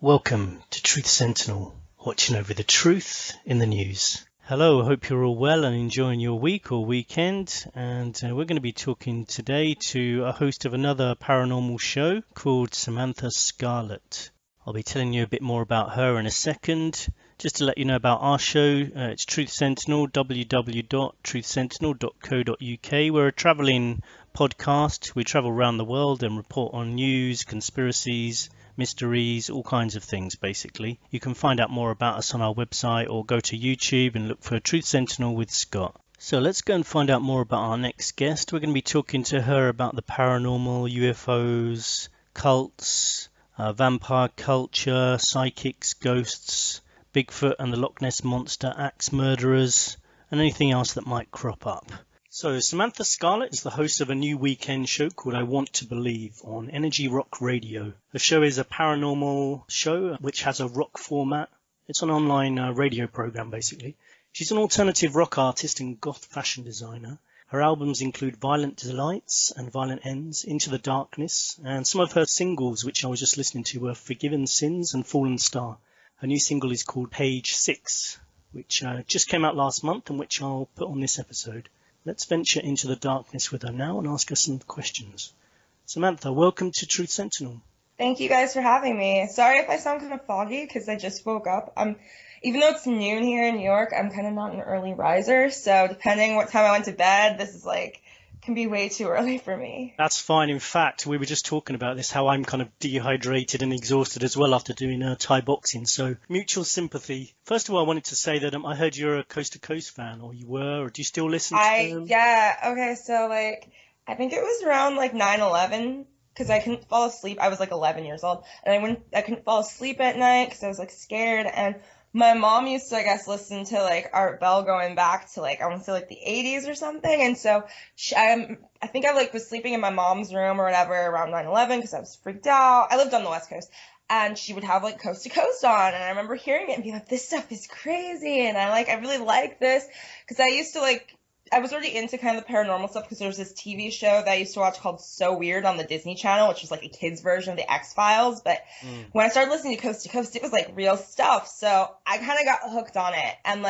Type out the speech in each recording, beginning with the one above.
Welcome to Truth Sentinel, watching over the truth in the news. Hello, I hope you're all well and enjoying your week or weekend. And we're going to be talking today to a host of another paranormal show called Samantha Scarlette. I'll be telling you a bit more about her in a second. Just to let you know about our show, it's Truth Sentinel, www.truthsentinel.co.uk. We're a travelling podcast. We travel around the world and report on news, conspiracies, mysteries, all kinds of things basically. You can find out more about us on our website or go to YouTube and look for Truth Sentinel with Scott. So let's go and find out more about our next guest. We're going to be talking to her about the paranormal, UFOs, cults, vampire culture, psychics, ghosts, Bigfoot and the Loch Ness Monster, axe murderers, and anything else that might crop up. So Samantha Scarlette is the host of a new weekend show called I Want to Believe on Energy Rock Radio. The show is a paranormal show which has a rock format. It's an online radio program basically. She's an alternative rock artist and goth fashion designer. Her albums include Violent Delights and Violent Ends, Into the Darkness, and some of her singles which I was just listening to were Forgiven Sins and Fallen Star. Her new single is called Page 6, which just came out last month and which I'll put on this episode. Let's venture into the darkness with her now and ask her some questions. Samantha, welcome to Truth Sentinel. Thank you guys for having me. Sorry if I sound kind of foggy because I just woke up. Even though it's noon here in New York, I'm kind of not an early riser. So depending what time I went to bed, this is can be way too early for me. That's fine. In fact, we were just talking about this, how I'm kind of dehydrated and exhausted as well after doing Thai boxing. So mutual sympathy. First of all, I wanted to say that I heard you're a Coast to Coast fan, or you were, or do you still listen to them? Yeah. Okay. So I think it was around 9/11 because I couldn't fall asleep. I was 11 years old, and I couldn't fall asleep at night because I was scared. And my mom used to, I guess, listen to Art Bell going back to I want to say the 80s or something. And so I think I was sleeping in my mom's room or whatever around 9/11 because I was freaked out. I lived on the West Coast, and she would have Coast to Coast on, and I remember hearing it and being this stuff is crazy, and I really like this because I used to I was already into kind of the paranormal stuff because there was this TV show that I used to watch called So Weird on the Disney Channel, which was a kid's version of the X-Files. But when I started listening to Coast, it was real stuff. So I kind of got hooked on it. And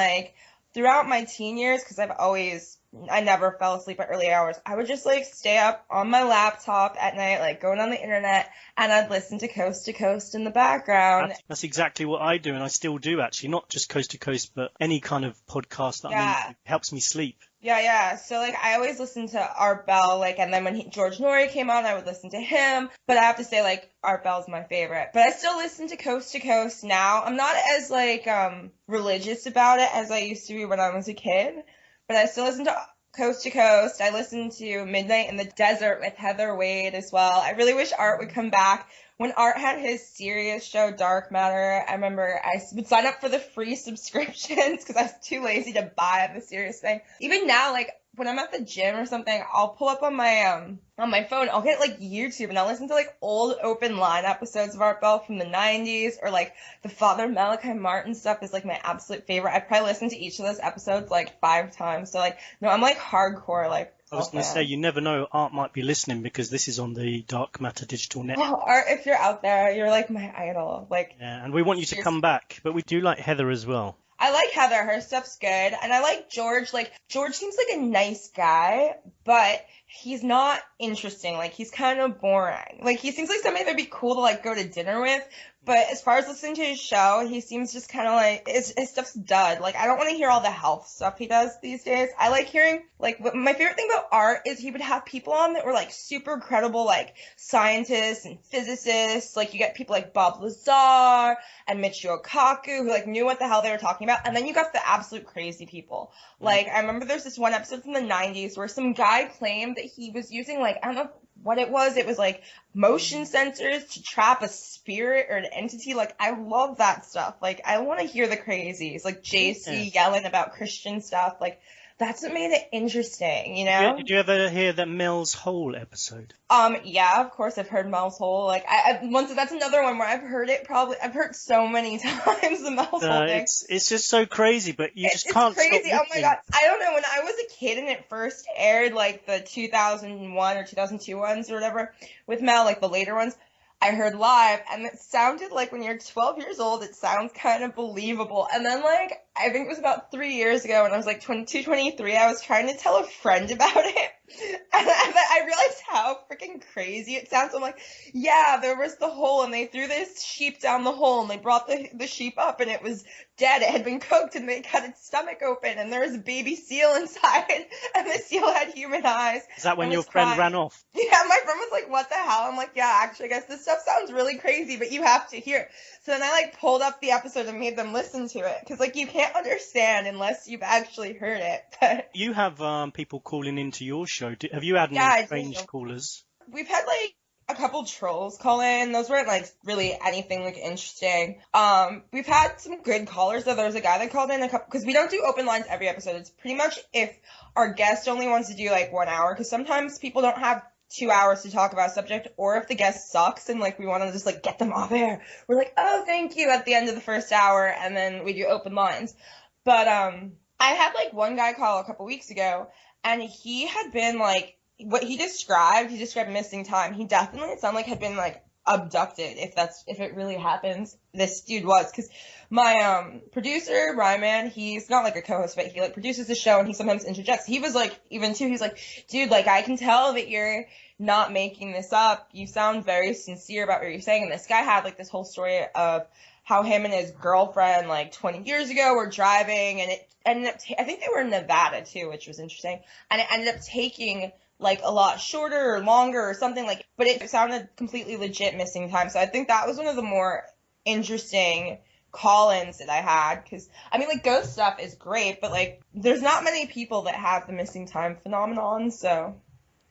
throughout my teen years, because I never fell asleep at early hours, I would just stay up on my laptop at night, going on the internet, and I'd listen to Coast in the background. That's exactly what I do, and I still do actually, not just Coast to Coast, but any kind of podcast that helps me sleep. Yeah. So, I always listened to Art Bell, and then when George Norrie came on, I would listen to him. But I have to say, Art Bell's my favorite. But I still listen to Coast now. I'm not as, religious about it as I used to be when I was a kid. But I still listen to Coast. I listen to Midnight in the Desert with Heather Wade as well. I really wish Art would come back. When Art had his serious show, Dark Matter, I remember I would sign up for the free subscriptions because I was too lazy to buy the serious thing. Even now, when I'm at the gym or something, I'll pull up on my phone, I'll get YouTube and I'll listen to old open line episodes of Art Bell from the 90s, or the Father Malachi Martin stuff is my absolute favorite. I probably listened to each of those episodes 5 times. So no, I'm hardcore I was going to say, you never know, Art might be listening because this is on the Dark Matter Digital Network. Oh, Art, if you're out there, you're my idol. Yeah, and we want you to come back, but we do like Heather as well. I like Heather. Her stuff's good. And I like George. George seems like a nice guy, but he's not interesting. He's kind of boring. He seems like somebody that'd be cool to, go to dinner with. But as far as listening to his show, he seems just kind of his stuff's dud. I don't want to hear all the health stuff he does these days. I like hearing, my favorite thing about Art is he would have people on that were, super credible, scientists and physicists. You get people like Bob Lazar and Michio Kaku who, knew what the hell they were talking about. And then you got the absolute crazy people. I remember there's this one episode from the 90s where some guy claimed that he was using, I don't know what it was. It was motion sensors to trap a spirit or an entity. I love that stuff. I want to hear the crazies, JC yelling about Christian stuff. That's what made it interesting, Did you ever hear the Mel's Hole episode? Yeah, of course I've heard Mel's Hole. That's another one where I've heard so many times the Mel's Hole thing. It's just so crazy, but just can't stop crazy. listening. Oh my god. I don't know, when I was a kid and it first aired, the 2001 or 2002 ones or whatever, with Mel, the later ones, I heard live, and it sounded like when you're 12 years old, it sounds kind of believable. And then, like, I think it was about 3 years ago when I was like 22, 23, I was trying to tell a friend about it. And I realized how freaking crazy it sounds. I'm like, yeah, there was the hole, and they threw this sheep down the hole, and they brought the sheep up, and it was dead. It had been cooked, and they cut its stomach open, and there was a baby seal inside, and the seal had human eyes. Is that when and your was friend crying. ran off? Yeah, my friend was like, what the hell? I'm like, yeah, actually, I guess this stuff sounds really crazy, but you have to hear it. So then I, like, pulled up the episode and made them listen to it, because, like, you can't understand unless you've actually heard it. But You have people calling into your show. Have you had any yeah, I do. strange callers? We've had, like, a couple trolls call in. Those weren't, like, really anything, like, interesting. We've had some good callers, though. There was a guy that called in a couple, because we don't do open lines every episode. It's pretty much if our guest only wants to do, like, 1 hour, because sometimes people don't have 2 hours to talk about a subject, or if the guest sucks and, like, we want to just, like, get them off air, we're like, oh, thank you, at the end of the first hour, and then we do open lines. But, I had, like, one guy call a couple weeks ago, and he had been, like, what he described missing time. He definitely, it sounded like, had been, like, abducted, if it really happens. This dude was, because my producer Ryman, he's not like a co-host, but he like produces the show, and he sometimes interjects. He was like, even too, he's like, dude, like, I can tell that you're not making this up. You sound very sincere about what you're saying. And this guy had like this whole story of how him and his girlfriend like 20 years ago were driving, and it ended up I think they were in Nevada too, which was interesting, and it ended up taking like a lot shorter or longer or something, like, but it sounded completely legit missing time. So I think that was one of the more interesting call-ins that I had, because I mean, like, ghost stuff is great, but like there's not many people that have the missing time phenomenon, so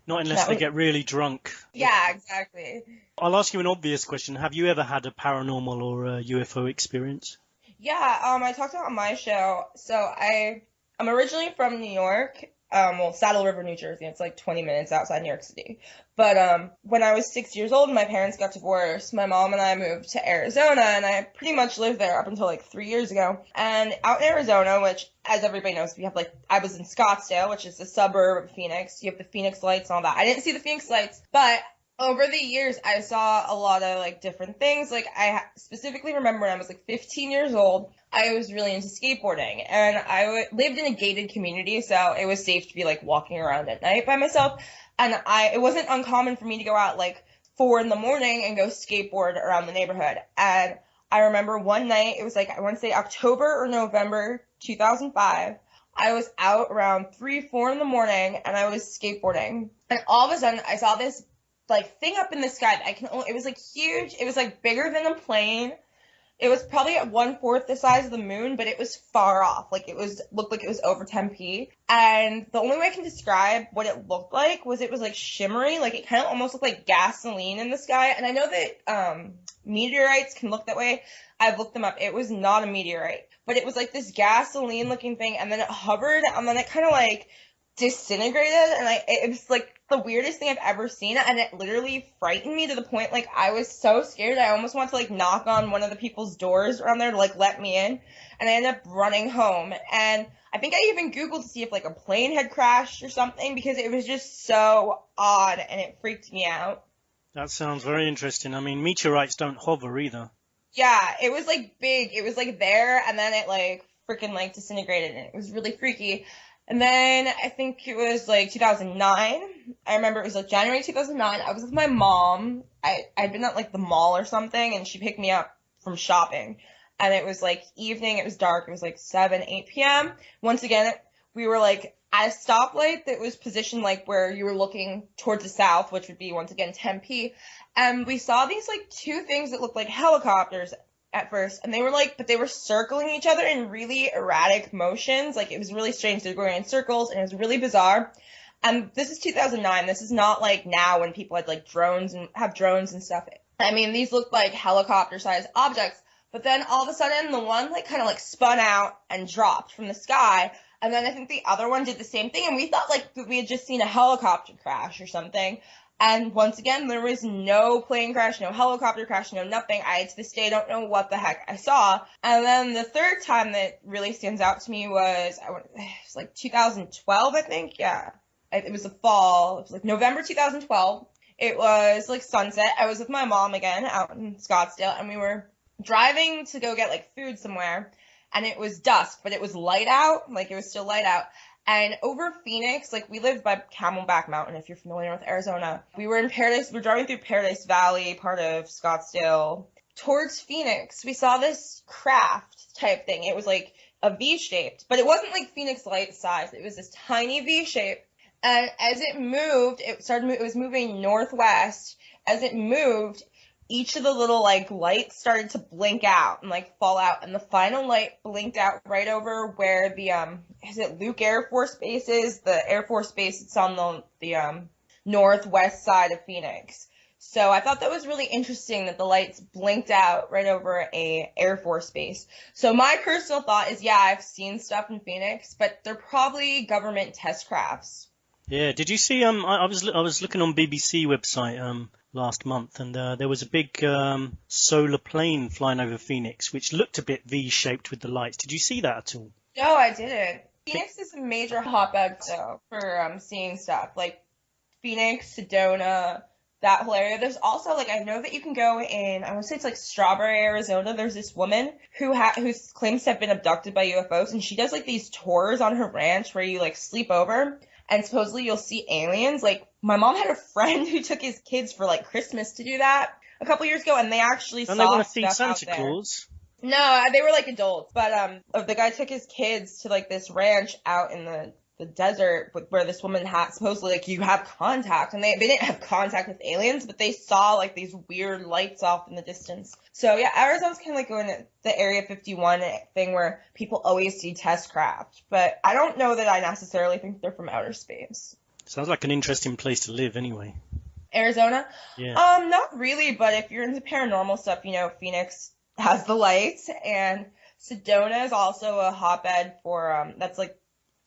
Not unless they get really drunk. yeah, exactly. I'll ask you an obvious question. Have you ever had a paranormal or a UFO experience? Yeah, I talked about on my show. So I'm originally from New York, well, Saddle River, New Jersey. It's like 20 minutes outside New York City. But when I was 6 years old and my parents got divorced, my mom and I moved to Arizona, and I pretty much lived there up until like 3 years ago. And out in Arizona, which, as everybody knows, we have like, I was in Scottsdale, which is the suburb of Phoenix. You have the Phoenix lights and all that. I didn't see the Phoenix lights, but over the years, I saw a lot of like different things. Like, I specifically remember when I was like 15 years old, I was really into skateboarding, and I lived in a gated community, so it was safe to be like walking around at night by myself. And it wasn't uncommon for me to go out like 4 in the morning and go skateboard around the neighborhood. And I remember one night, it was like, I want to say October or November 2005. I was out around 3, 4 in the morning, and I was skateboarding. And all of a sudden, I saw this like thing up in the sky that it was like huge. It was like bigger than a plane. It was probably at 1/4 the size of the moon, but it was far off. Like, looked like it was over 10p. And the only way I can describe what it looked like was it was like shimmery. Like, it kind of almost looked like gasoline in the sky. And I know that meteorites can look that way. I've looked them up. It was not a meteorite, but it was like this gasoline looking thing, and then it hovered, and then it kind of like disintegrated, and it was like the weirdest thing I've ever seen, and it literally frightened me to the point, like, I was so scared I almost wanted to like knock on one of the people's doors around there to like let me in, and I ended up running home. And I think I even Googled to see if like a plane had crashed or something, because it was just so odd and it freaked me out. That sounds very interesting. I mean, meteorites don't hover either. Yeah, it was like big, it was like there, and then it like freaking like disintegrated, and it was really freaky. And then I think it was like 2009. I remember it was like January 2009. I was with my mom. I'd been at like the mall or something, and she picked me up from shopping. And it was like evening. It was dark. It was like 7, 8 p.m. Once again, we were like at a stoplight that was positioned like where you were looking towards the south, which would be once again 10p. And we saw these like 2 things that looked like helicopters at first, and they were like, but they were circling each other in really erratic motions. Like, it was really strange. They were going in circles, and it was really bizarre. And this is 2009. This is not like now when people had like drones and have drones and stuff. I mean, these looked like helicopter-sized objects. But then all of a sudden, the one like kind of like spun out and dropped from the sky. And then I think the other one did the same thing, and we thought like we had just seen a helicopter crash or something. And once again, there was no plane crash, no helicopter crash, no nothing. I, to this day, don't know what the heck I saw. And then the third time that really stands out to me was, it was like 2012, I think. Yeah. It was the fall. It was like November 2012. It was like sunset. I was with my mom again out in Scottsdale, and we were driving to go get like food somewhere, and it was dusk, but it was light out, like it was still light out. And over Phoenix, like we lived by Camelback Mountain, if you're familiar with Arizona. We were in Paradise, we were driving through Paradise Valley, part of Scottsdale, towards Phoenix. We saw this craft type thing. It was like a V-shaped, but it wasn't like Phoenix Light size. It was this tiny V-shape. And as it moved, it was moving northwest. As it moved, each of the little like lights started to blink out and like fall out, and the final light blinked out right over where the is it Luke Air Force Base is, the Air Force Base. It's on the northwest side of Phoenix. So I thought that was really interesting that the lights blinked out right over a Air Force Base. So my personal thought is, yeah, I've seen stuff in Phoenix, but they're probably government test crafts. Yeah, did you see? I was looking on BBC website last month, and there was a big solar plane flying over Phoenix, which looked a bit V-shaped with the lights. Did you see that at all? No, I didn't. Phoenix is a major hotbed though for seeing stuff like Phoenix, Sedona, that whole area. There's also like I know that you can go in. I want to say it's like Strawberry, Arizona. There's this woman who claims to have been abducted by UFOs, and she does like these tours on her ranch where you like sleep over. And supposedly you'll see aliens. Like, my mom had a friend who took his kids for, like, Christmas to do that a couple years ago, and they actually And saw they want to see stuff out Santa there. Claus. No, they were, like, adults. But the guy took his kids to, like, this ranch out in the desert where this woman had supposedly, like, you have contact. And they didn't have contact with aliens, but they saw, like, these weird lights off in the distance. So, yeah, Arizona's kind of like going to the Area 51 thing where people always see test craft. But I don't know that I necessarily think they're from outer space. Sounds like an interesting place to live anyway. Arizona? Yeah. Not really, but if you're into paranormal stuff, you know, Phoenix has the lights, and Sedona is also a hotbed for, that's like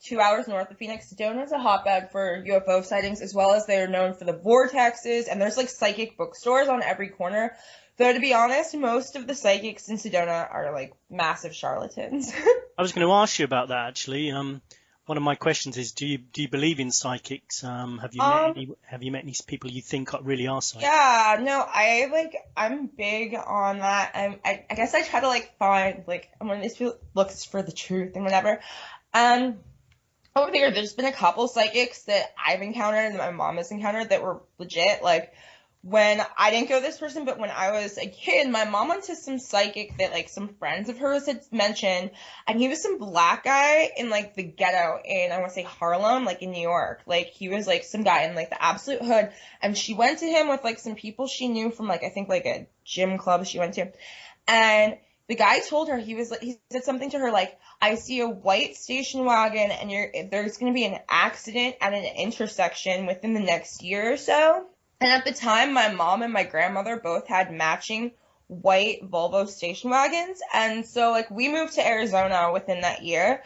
2 hours north of Phoenix. Sedona is a hotbed for UFO sightings, as well as they're known for the vortexes, and there's like psychic bookstores on every corner. Though, to be honest, most of the psychics in Sedona are like massive charlatans. I was going to ask you about that actually. One of my questions is, do you believe in psychics? Have you met any people you think really are psychics? Yeah, no, I'm big on that. I guess I try to like find like I'm one of these people who looks for the truth and whatever. Over the years, there's been a couple psychics that I've encountered and my mom has encountered that were legit. Like, when I didn't go to this person, but when I was a kid, my mom went to some psychic that like some friends of hers had mentioned, and he was some black guy in like the ghetto in, I want to say Harlem, like in New York. Like, he was like some guy in like the absolute hood, and she went to him with like some people she knew from like I think like a gym club she went to, and the guy told her, he said something to her like, I see a white station wagon and there's going to be an accident at an intersection within the next year or so. And at the time, my mom and my grandmother both had matching white Volvo station wagons. And so like we moved to Arizona within that year.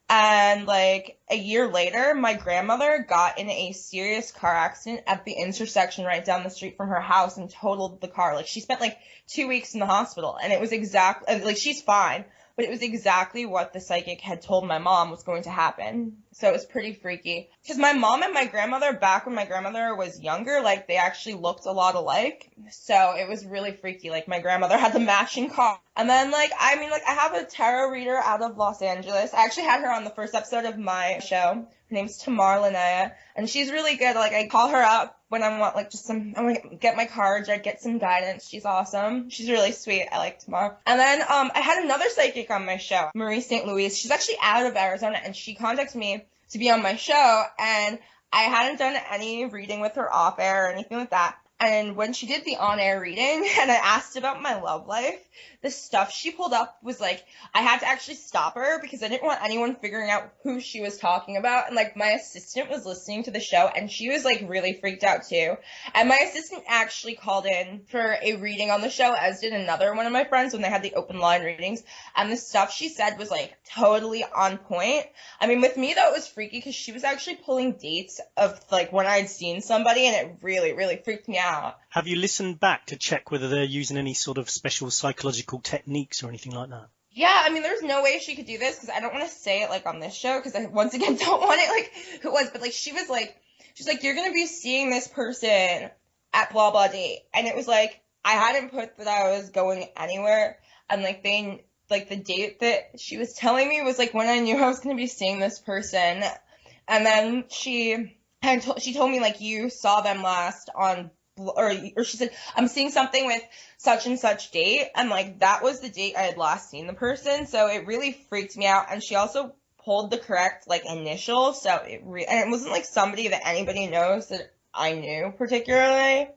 And like a year later, my grandmother got in a serious car accident at the intersection right down the street from her house and totaled the car. Like, she spent like 2 weeks in the hospital, and it was exactly like she's fine, but it was exactly what the psychic had told my mom was going to happen. So it was pretty freaky. Because my mom and my grandmother, back when my grandmother was younger, like, they actually looked a lot alike. So it was really freaky. Like, my grandmother had the matching car. And then, like, I mean, like, I have a tarot reader out of Los Angeles. I actually had her on the first episode of my show. Her name's Tamar Linnea. And she's really good. Like, I call her up when I want, like, I want to get my cards or get some guidance. She's awesome. She's really sweet. I like Tamar. And then, I had another psychic on my show, Marie St. Louis. She's actually out of Arizona, and she contacted me to be on my show, and I hadn't done any reading with her off air or anything like that. And when she did the on-air reading and I asked about my love life, the stuff she pulled up was like, I had to actually stop her because I didn't want anyone figuring out who she was talking about. And like, my assistant was listening to the show and she was like really freaked out too. And my assistant actually called in for a reading on the show, as did another one of my friends when they had the open line readings. And the stuff she said was like totally on point. I mean, with me though, it was freaky because she was actually pulling dates of like when I'd seen somebody, and it really, really freaked me out. Have you listened back to check whether they're using any sort of special psychological techniques or anything like that? Yeah, I mean, there's no way she could do this because I don't want to say it like on this show because I once again don't want it like who it was, but like she's like, you're gonna be seeing this person at blah blah date. And it was like, I hadn't put that I was going anywhere. And like the date that she was telling me was like when I knew I was going to be seeing this person. And then she told me like, you saw them last on, or she said, I'm seeing something with such and such date. And like, that was the date I had last seen the person. So it really freaked me out. And she also pulled the correct like initial. So and it wasn't like somebody that anybody knows that I knew particularly.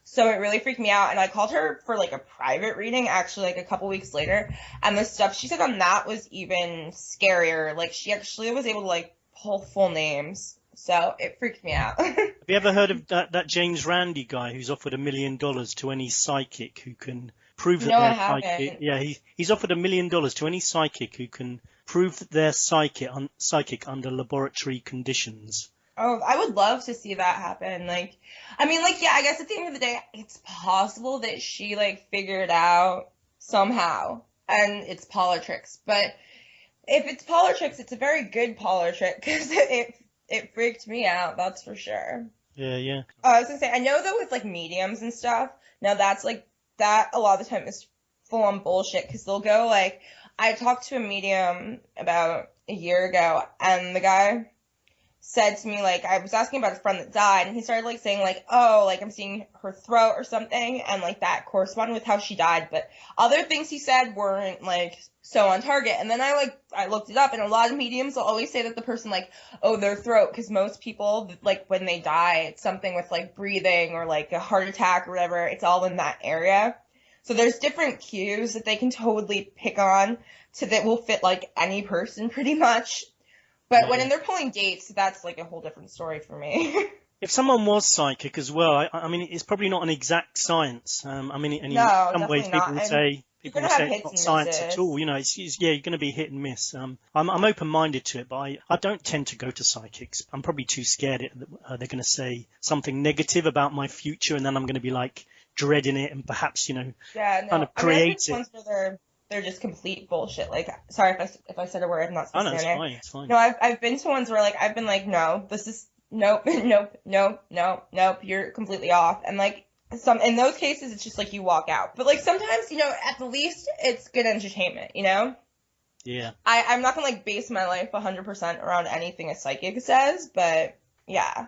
So it really freaked me out. And I called her for like a private reading actually like a couple weeks later. And the stuff she said on that was even scarier. Like she actually was able to like pull full names. So it freaked me out. Have you ever heard of that James Randi guy who's offered $1 million to any psychic who can prove that they're psychic? Yeah, he's offered $1 million to any psychic who can prove that they're psychic under laboratory conditions. Oh, I would love to see that happen. Like, I mean, like, yeah, I guess at the end of the day, it's possible that she, like, figured out somehow, and it's parlor tricks. But if it's parlor tricks, it's a very good parlor trick, because it freaked me out, that's for sure. Yeah, yeah. I was gonna say, I know, though, with, like, mediums and stuff, now that's, like, that a lot of the time is full-on bullshit, because they'll go, like, I talked to a medium about a year ago, and the guy said to me, like, I was asking about a friend that died, and he started, like, saying, like, oh, like, I'm seeing her throat or something, and, like, that corresponded with how she died, but other things he said weren't, like, so on target, and then I looked it up, and a lot of mediums will always say that the person, like, oh, their throat, because most people, like, when they die, it's something with, like, breathing, or, like, a heart attack, or whatever, it's all in that area. So there's different cues that they can totally pick on that will fit, like, any person, pretty much. But when they're pulling dates, that's like a whole different story for me. If someone was psychic as well, I mean, it's probably not an exact science. I mean, in some ways, people would say it's not science at all. You know, you're going to be hit and miss. I'm open-minded to it, but I don't tend to go to psychics. I'm probably too scared that they're going to say something negative about my future, and then I'm going to be like dreading it, and perhaps kind of create it. They're just complete bullshit. Like, sorry if I said a word I'm not supposed to say. Oh, no, it's fine. No, I've been to ones where, like, I've been like, no, this is, nope, nope, you're completely off. And, like, in those cases, it's just, like, you walk out. But, like, sometimes, at the least, it's good entertainment, Yeah. I'm not gonna, like, base my life 100% around anything a psychic says, but, yeah.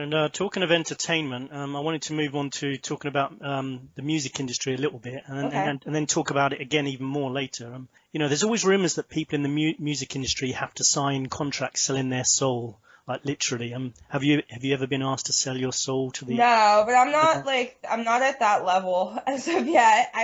And talking of entertainment, I wanted to move on to talking about the music industry a little bit, and then talk about it again even more later. There's always rumours that people in the music industry have to sign contracts selling their soul, like literally. Have you ever been asked to sell your soul to the? No, but I'm not at that level as of yet.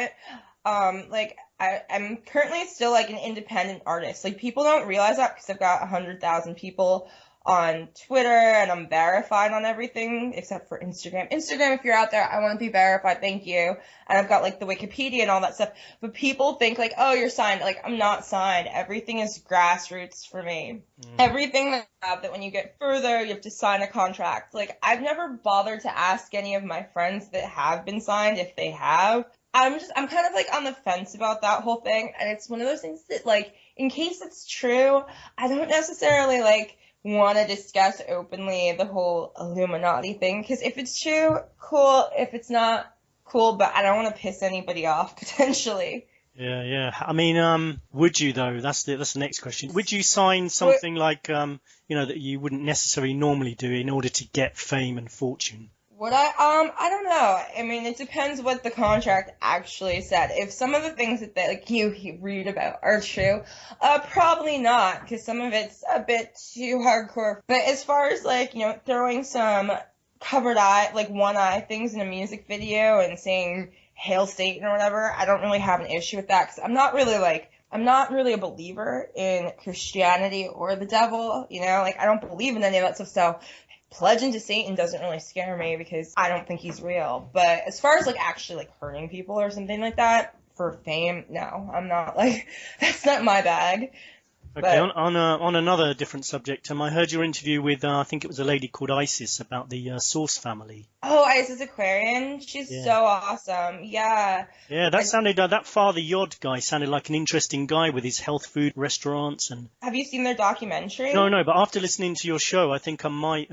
I'm currently still like an independent artist. Like people don't realize that because I've got 100,000 people on Twitter, and I'm verified on everything except for Instagram. Instagram, if you're out there, I want to be verified, thank you. And I've got like the Wikipedia and all that stuff. But people think like, oh, you're signed. Like, I'm not signed. Everything is grassroots for me. Everything that when you get further, you have to sign a contract. Like, I've never bothered to ask any of my friends that have been signed if they have. I'm kind of like on the fence about that whole thing. And it's one of those things that like, in case it's true, I don't necessarily like want to discuss openly the whole Illuminati thing, because if it's true, cool. If it's not, cool, but I don't want to piss anybody off, potentially. Yeah. I mean, would you though? That's the next question. Would you sign something like, that you wouldn't necessarily normally do in order to get fame and fortune? Would I don't know. I mean, it depends what the contract actually said. If some of the things that you read about are true, probably not, because some of it's a bit too hardcore. But as far as throwing some covered eye, like one eye things in a music video and saying "Hail Satan" or whatever, I don't really have an issue with that, because I'm not really a believer in Christianity or the devil. I don't believe in any of that stuff. So pledging to Satan doesn't really scare me because I don't think he's real. But as far as actually hurting people or something like that for fame, no, I'm not that's not my bag. Okay, But on another different subject, I heard your interview with, I think it was a lady called Isis about the Source family. oh, Isis Aquarian, she's so Yeah. awesome. Yeah. Yeah, that I, sounded, that Father Yod guy sounded like an interesting guy with his health food restaurants and... have you seen their No, documentary? no, but after listening to your show, I think I might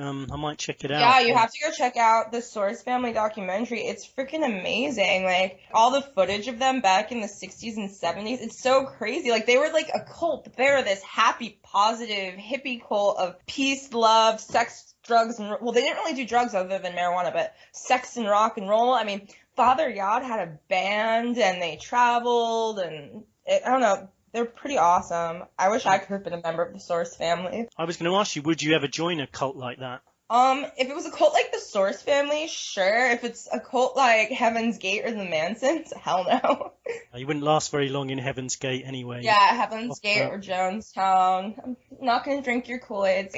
check it out. Yeah, you have to go check out the Source Family documentary. It's freaking amazing. Like all the footage of them back in the 60s and 70s, it's so crazy. Like they were like a cult, but they were this happy, positive, hippie cult of peace, love, sex, drugs, and well, they didn't really do drugs other than marijuana, but sex and rock and roll. I mean, Father Yod had a band and they traveled and I don't know. They're pretty awesome. I wish I could have been a member of the Source family. I was going to ask you, would you ever join a cult like that? If it was a cult like the Source family, sure. If it's a cult like Heaven's Gate or the Mansons, hell no. You wouldn't last very long in Heaven's Gate anyway. Yeah, Heaven's Gate or Jonestown. I'm not gonna drink your Kool-Aid.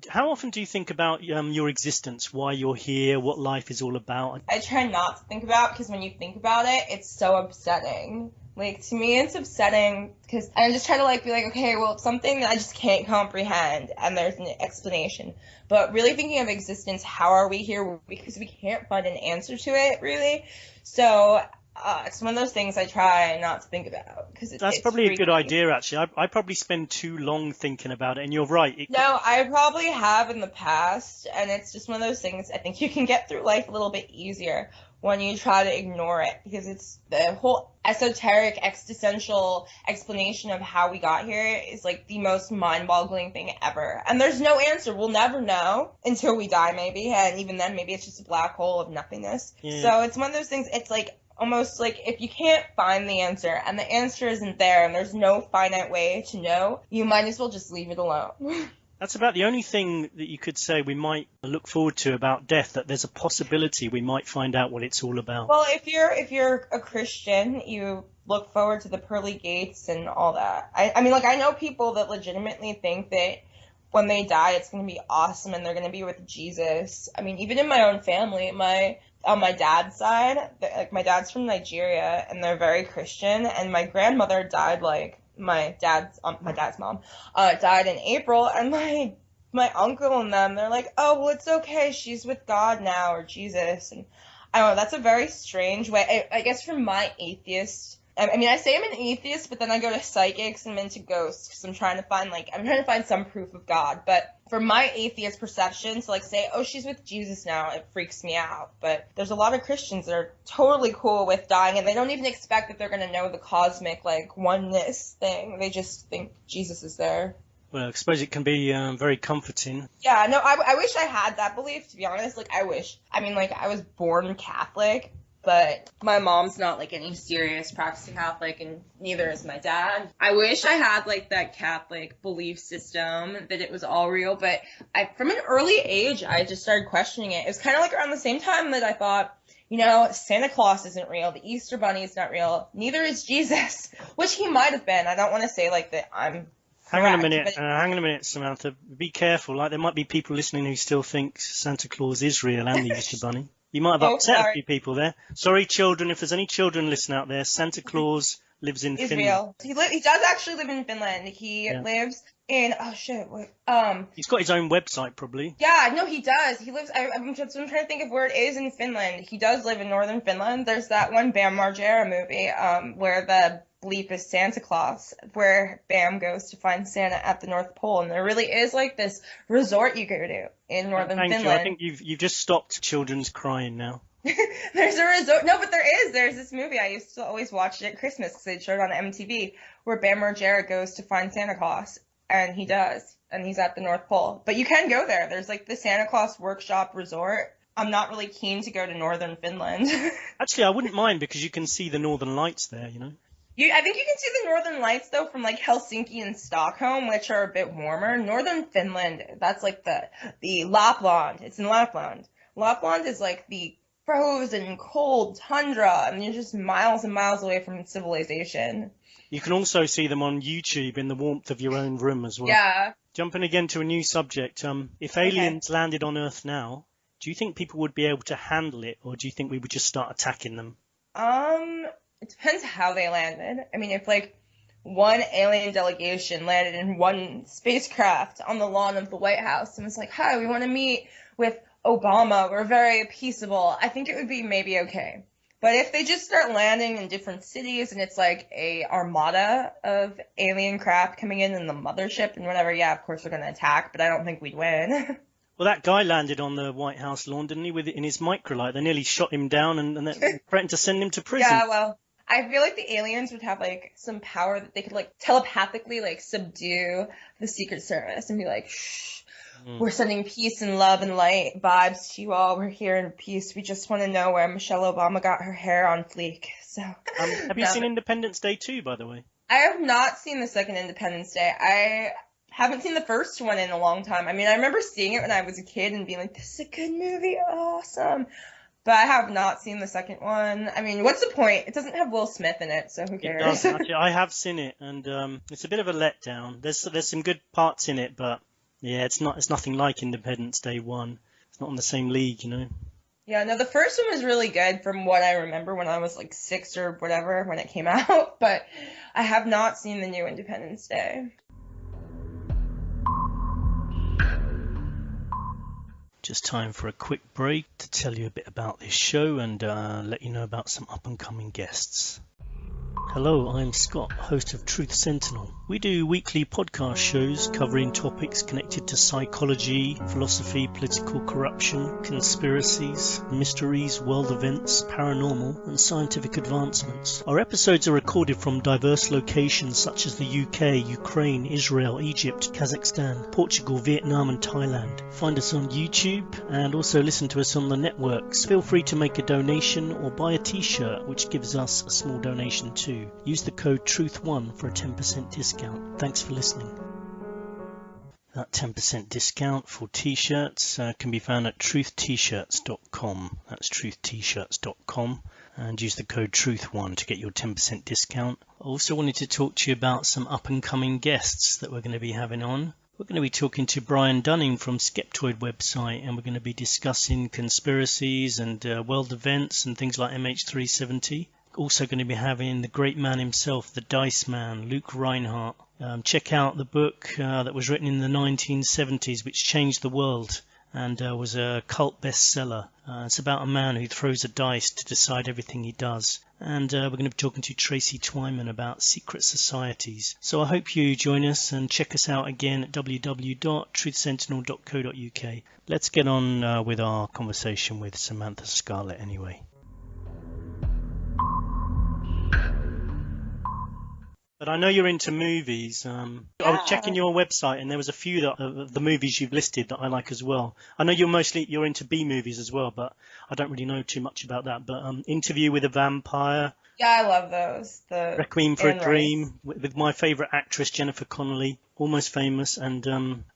How often do you think about your existence, why you're here, what life is all about? I try not to think about because when you think about it, it's so upsetting. Like, to me, it's upsetting because I just try to, like, be like, okay, well, it's something that I just can't comprehend, and there's an explanation. But really thinking of existence, how are we here? Because we can't find an answer to it, really. So, it's one of those things I try not to think about. That's probably a good idea, actually. I probably spend too long thinking about it, and you're right. No, I probably have in the past, and it's just one of those things I think you can get through life a little bit easier when you try to ignore it, because it's the whole esoteric existential explanation of how we got here is like the most mind-boggling thing ever. And there's no answer. We'll never know until we die, maybe, and even then maybe it's just a black hole of nothingness. Yeah. So it's one of those things, it's like almost like if you can't find the answer and the answer isn't there and there's no finite way to know, you might as well just leave it alone. That's about the only thing that you could say we might look forward to about death, that there's a possibility we might find out what it's all about. Well, if you're a Christian, you look forward to the pearly gates and all that. I mean, like, I know people that legitimately think that when they die, it's going to be awesome and they're going to be with Jesus. I mean, even in my own family, on my dad's side, like, my dad's from Nigeria and they're very Christian, and my grandmother died like my dad's mom died in April, and my uncle and them, they're like, oh, well, it's okay, she's with God now, or Jesus. And I don't know, that's a very strange way. I guess from my atheist, I mean, I say I'm an atheist, but then I go to psychics and I'm into ghosts because I'm trying to find some proof of God. But for my atheist perception, to like say, oh, she's with Jesus now, it freaks me out. But there's a lot of Christians that are totally cool with dying, and they don't even expect that they're going to know the cosmic, like, oneness thing. They just think Jesus is there. Well, I suppose it can be very comforting. Yeah, no, I wish I had that belief, to be honest. Like, I wish. I mean, like, I was born Catholic, but my mom's not, like, any serious practicing Catholic, and neither is my dad. I wish I had, like, that Catholic belief system, that it was all real, but from an early age, I just started questioning it. It was kind of like around the same time that I thought, you know, Santa Claus isn't real, the Easter Bunny is not real, neither is Jesus, which he might have been. I don't want to say, like, that I'm Hang on a minute, Samantha. Be careful. Like, there might be people listening who still think Santa Claus is real and the Easter Bunny. You might have upset a few people there. Sorry, children. If there's any children listening out there, Santa Claus lives in Finland. Real. He does actually live in Finland. He lives in, oh shit, wait, he's got his own website, probably. Yeah, no, he does. He lives, I'm trying to think of where it is in Finland. He does live in northern Finland. There's that one Bam Margera movie, where the bleep is Santa Claus, where Bam goes to find Santa at the North Pole, and there really is like this resort you go to in northern Finland. You. I think you've just stopped children's crying now. There's a resort. No, but there's this movie I used to always watch it at Christmas because they showed it on MTV, where Bam Margera goes to find Santa Claus, and he does, and he's at the North Pole. But you can go there. There's like the Santa Claus Workshop Resort. I'm not really keen to go to northern Finland. Actually, I wouldn't mind because you can see the northern lights there, you know. I think you can see the northern lights, though, from, like, Helsinki and Stockholm, which are a bit warmer. Northern Finland, that's, like, the Lapland. It's in Lapland. Lapland is, like, the frozen, cold tundra, and you're just miles and miles away from civilization. You can also see them on YouTube in the warmth of your own room as well. Yeah. Jumping again to a new subject, if aliens landed on Earth now, do you think people would be able to handle it, or do you think we would just start attacking them? It depends how they landed. I mean, if, like, one alien delegation landed in one spacecraft on the lawn of the White House and was like, hi, we want to meet with Obama. We're very peaceable. I think it would be maybe okay. But if they just start landing in different cities and it's like a armada of alien craft coming in the mothership and whatever, yeah, of course we're going to attack, but I don't think we'd win. Well, that guy landed on the White House lawn, didn't he, with it in his microlight? They nearly shot him down and they threatened to send him to prison. Yeah, well, I feel like the aliens would have like some power that they could like telepathically like subdue the Secret Service and be like, shh. We're sending peace and love and light vibes to you all. We're here in peace. We just want to know where Michelle Obama got her hair on fleek. So, have you seen Independence Day 2, by the way? I have not seen the second Independence Day. I haven't seen the first one in a long time. I mean, I remember seeing it when I was a kid and being like, this is a good movie, awesome. But I have not seen the second one. I mean, what's the point? It doesn't have Will Smith in it, so who cares? It does, actually. I have seen it, and it's a bit of a letdown. There's some good parts in it, but yeah, it's nothing like Independence Day 1. It's not in the same league, you know. Yeah, no, the first one was really good from what I remember when I was like 6 or whatever when it came out, but I have not seen the new Independence Day. Just time for a quick break to tell you a bit about this show and let you know about some up-and-coming guests. Hello, I'm Scott, host of Truth Sentinel. We do weekly podcast shows covering topics connected to psychology, philosophy, political corruption, conspiracies, mysteries, world events, paranormal, and scientific advancements. Our episodes are recorded from diverse locations such as the UK, Ukraine, Israel, Egypt, Kazakhstan, Portugal, Vietnam, and Thailand. Find us on YouTube and also listen to us on the networks. Feel free to make a donation or buy a t-shirt, which gives us a small donation too. Use the code TRUTH1 for a 10% discount. Thanks for listening. That 10% discount for t-shirts can be found at trutht-shirts.com. That's trutht-shirts.com, and use the code TRUTH1 to get your 10% discount. I also wanted to talk to you about some up-and-coming guests that we're going to be having on. We're going to be talking to Brian Dunning from Skeptoid website, and we're going to be discussing conspiracies and world events and things like MH370. Also going to be having the great man himself, the Dice Man, Luke Reinhardt. Check out the book that was written in the 1970s, which changed the world and was a cult bestseller. It's about a man who throws a dice to decide everything he does. And we're going to be talking to Tracy Twyman about secret societies. So I hope you join us and check us out again at www.truthsentinel.co.uk. Let's get on with our conversation with Samantha Scarlette anyway. But I know you're into movies. I was checking your website, and there was a few of the movies you've listed that I like as well. I know you're into B movies as well, but I don't really know too much about that. But Interview with a Vampire. Yeah, I love those. The Requiem for a Dream with my favourite actress Jennifer Connelly, Almost Famous, and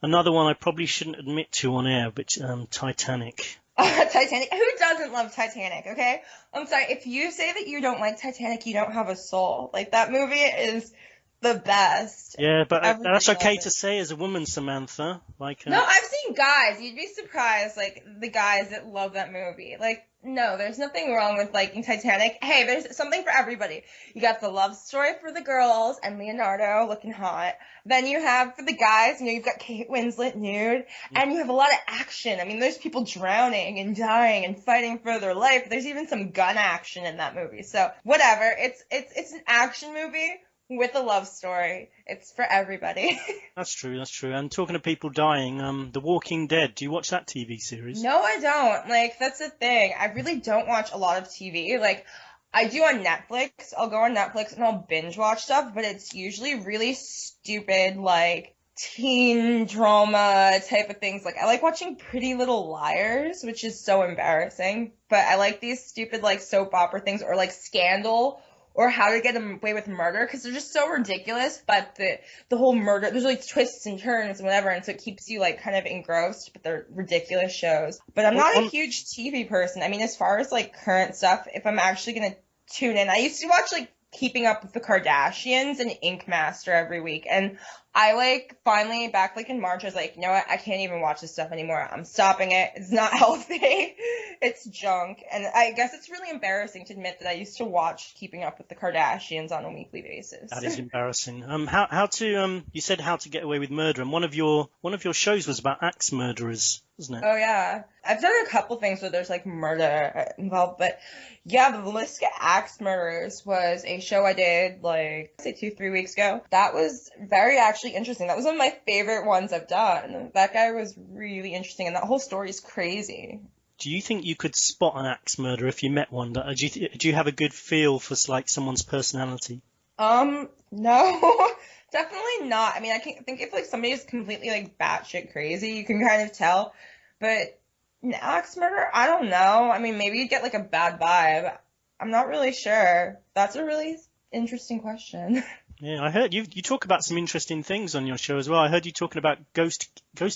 another one I probably shouldn't admit to on air, but Titanic. Titanic. Who doesn't love Titanic, okay? I'm sorry, if you say that you don't like Titanic, you don't have a soul. Like, that movie is the best. Yeah, but that's okay to say as a woman, Samantha. Like, no, I've seen guys. You'd be surprised, like, the guys that love that movie. Like, no, there's nothing wrong with liking Titanic. Hey, there's something for everybody. You got the love story for the girls and Leonardo looking hot. Then you have, for the guys, you've got Kate Winslet nude, and you have a lot of action. I mean, there's people drowning and dying and fighting for their life. There's even some gun action in that movie. So, whatever. It's an action movie with a love story. It's for everybody. That's true. And talking of people dying, The Walking Dead, do you watch that TV series? No, I don't. Like, that's the thing. I really don't watch a lot of TV. Like, I do on Netflix. I'll go on Netflix and I'll binge watch stuff, but it's usually really stupid, like, teen drama type of things. Like, I like watching Pretty Little Liars, which is so embarrassing, but I like these stupid, like, soap opera things, or, like, Scandal, or How to Get Away with Murder, because they're just so ridiculous, but the whole murder, there's like twists and turns and whatever, and so it keeps you like kind of engrossed, but they're ridiculous shows. But I'm not a huge TV person. I mean, as far as like current stuff, if I'm actually going to tune in, I used to watch like Keeping Up with the Kardashians and Ink Master every week, and I like finally back like in March, I was like, you know what? I can't even watch this stuff anymore. I'm stopping it. It's not healthy. It's junk. And I guess it's really embarrassing to admit that I used to watch Keeping Up with the Kardashians on a weekly basis. That is embarrassing. How to you said How to Get Away with Murder, and one of your shows was about axe murderers, wasn't it? Oh yeah. I've done a couple things where there's like murder involved, but yeah, the Villisca Axe Murders was a show I did like say 2-3 weeks ago. That was very actually interesting. That was one of my favorite ones I've done. That guy was really interesting, and that whole story is crazy. Do you think you could spot an axe murderer if you met one? Do you have a good feel for like someone's personality? No, definitely not. I mean, I can't think if like somebody is completely like batshit crazy, you can kind of tell. But an axe murderer, I don't know. I mean, maybe you'd get like a bad vibe. I'm not really sure. That's a really interesting question. Yeah, I heard you talk about some interesting things on your show as well. I heard you talking about ghost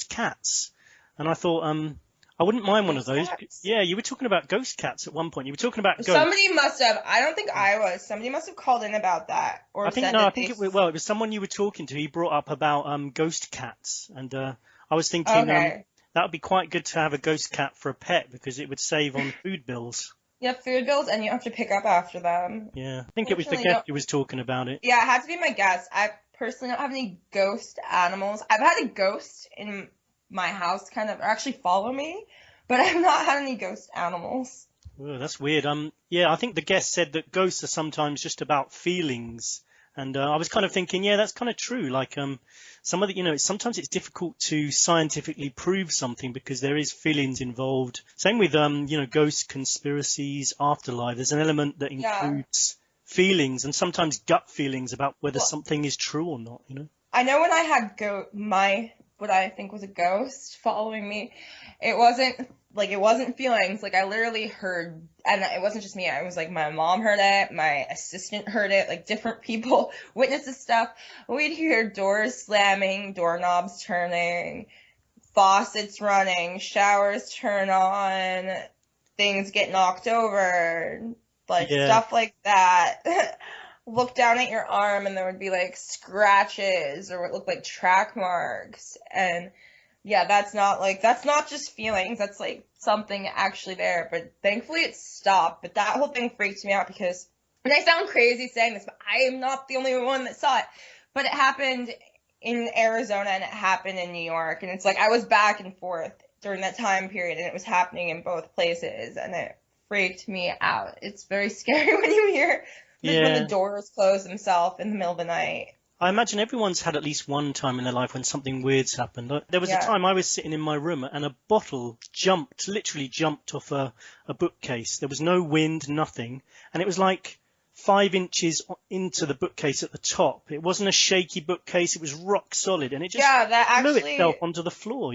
cats, and I thought I wouldn't mind one of those. Cats? Yeah, you were talking about ghost cats at one point. You were talking about ghosts. Somebody must have. I don't think I was. Somebody must have called in about that, or I think said no, that I think it was someone you were talking to. He brought up about ghost cats, and I was thinking Okay. that would be quite good to have a ghost cat for a pet because it would save on food bills. You have food bills and you have to pick up after them. Yeah, I think it was the Fortunately, guest who was talking about it. Yeah, it had to be my guess. I personally don't have any ghost animals. I've had a ghost in my house kind of actually follow me, but I've not had any ghost animals. Oh, that's weird. Yeah, I think the guest said that ghosts are sometimes just about feelings, and I was kind of thinking, yeah, that's kind of true. Like, some of the, sometimes it's difficult to scientifically prove something because there is feelings involved. Same with, ghosts, conspiracies, afterlife. There's an element that Yeah. includes feelings and sometimes gut feelings about whether Well, something is true or not. I know when I had what I think was a ghost following me, it wasn't feelings. Like I literally heard, and it wasn't just me. It was like my mom heard it, my assistant heard it, like different people witnessed this stuff. We'd hear doors slamming, doorknobs turning, faucets running, showers turn on, things get knocked over, like Yeah. stuff like that. Look down at your arm and there would be like scratches or what looked like track marks. And yeah, that's not just feelings. That's like something actually there. But thankfully it stopped. But that whole thing freaked me out because, and I sound crazy saying this, but I am not the only one that saw it. But it happened in Arizona and it happened in New York. And it's like I was back and forth during that time period and it was happening in both places and it freaked me out. It's very scary when you hear when the doors close themselves in the middle of the night. I imagine everyone's had at least one time in their life when something weird's happened. There was a time I was sitting in my room and a bottle literally jumped off a bookcase. There was no wind, nothing. And it was like 5 inches into the bookcase at the top. It wasn't a shaky bookcase. It was rock solid. And it just blew itself onto the floor,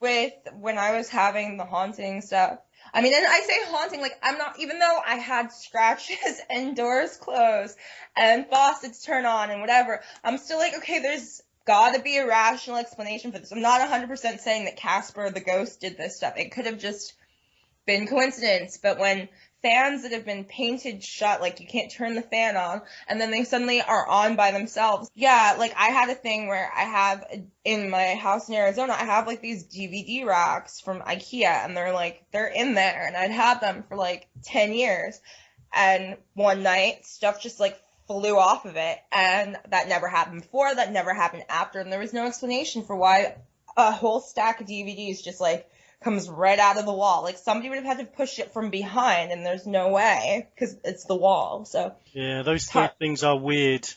With when I was having the haunting stuff. I mean, and I say haunting, like, I'm not, even though I had scratches and doors close and faucets turn on and whatever, I'm still like, okay, there's gotta be a rational explanation for this. I'm not 100% saying that Casper the ghost did this stuff. It could have just been coincidence, but when fans that have been painted shut, like you can't turn the fan on, and then they suddenly are on by themselves. Yeah, like I had a thing where I have, in my house in Arizona, I have like these DVD racks from IKEA, and they're in there, and I'd had them for like 10 years, and one night, stuff just like flew off of it, and that never happened before, that never happened after, and there was no explanation for why a whole stack of DVDs just like comes right out of the wall. Like somebody would have had to push it from behind, and there's no way because it's the wall. So yeah, those things are weird.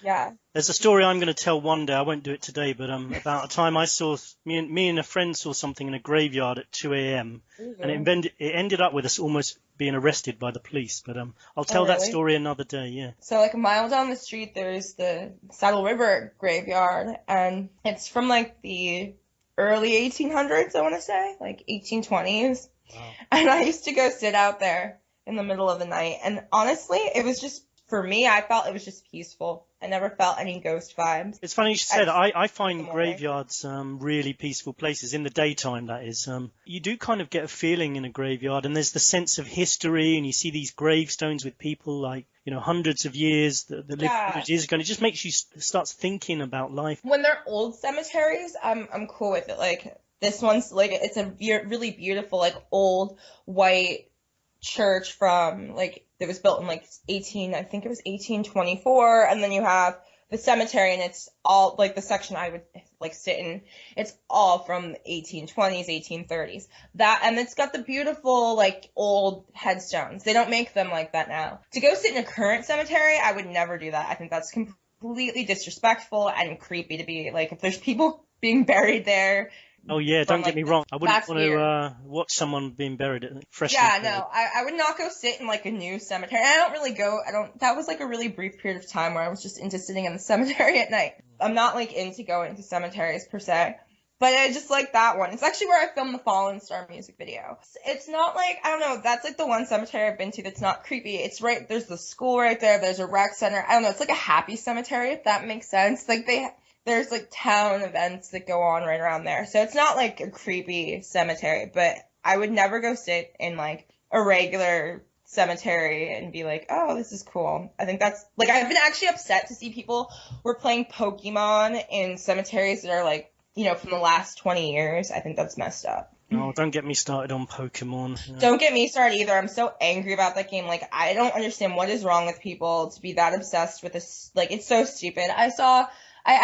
Yeah. There's a story I'm going to tell one day. I won't do it today, but about a time I saw me and a friend saw something in a graveyard at 2 a.m. and it ended up with us almost being arrested by the police. But I'll tell that story another day. Yeah. So like a mile down the street, there's the Saddle River graveyard, and it's from like the early 1800s, I want to say, like 1820s. Wow. And I used to go sit out there in the middle of the night, and honestly, it was just for me, I felt it was just peaceful. I never felt any ghost vibes. It's funny you said. I find in the morning. graveyards really peaceful places in the daytime. That is, you do kind of get a feeling in a graveyard, and there's the sense of history, and you see these gravestones with people like hundreds of years that lived hundreds of years ago, and it just makes you start thinking about life. When they're old cemeteries, I'm cool with it. Like this one's like it's a really beautiful like old white church from like it was built in like I think it was 1824, and then you have the cemetery, and it's all like the section I would like sit in. It's all from 1820s, 1830s. And it's got the beautiful like old headstones. They don't make them like that now. To go sit in a current cemetery, I would never do that. I think that's completely disrespectful and creepy to be like if there's people being buried there. Oh yeah, don't get me wrong. I wouldn't want weird. to watch someone being buried freshly. Yeah, no, I would not go sit in like a new cemetery. I don't really go. That was like a really brief period of time where I was just into sitting in the cemetery at night. I'm not like into going to cemeteries per se, but I just like that one. It's actually where I filmed the Fallen Star music video. It's not like I don't know. That's like the one cemetery I've been to that's not creepy. It's right. There's the school right there. There's a rec center. I don't know. It's like a happy cemetery if that makes sense. Like there's like town events that go on right around there. So it's not like a creepy cemetery, but I would never go sit in like a regular cemetery and be like, oh, this is cool. I think that's like I've been actually upset to see people were playing Pokemon in cemeteries that are like, from the last 20 years. I think that's messed up. Oh, don't get me started on Pokemon. Don't get me started either. I'm so angry about that game. Like, I don't understand what is wrong with people to be that obsessed with this. Like, it's so stupid. I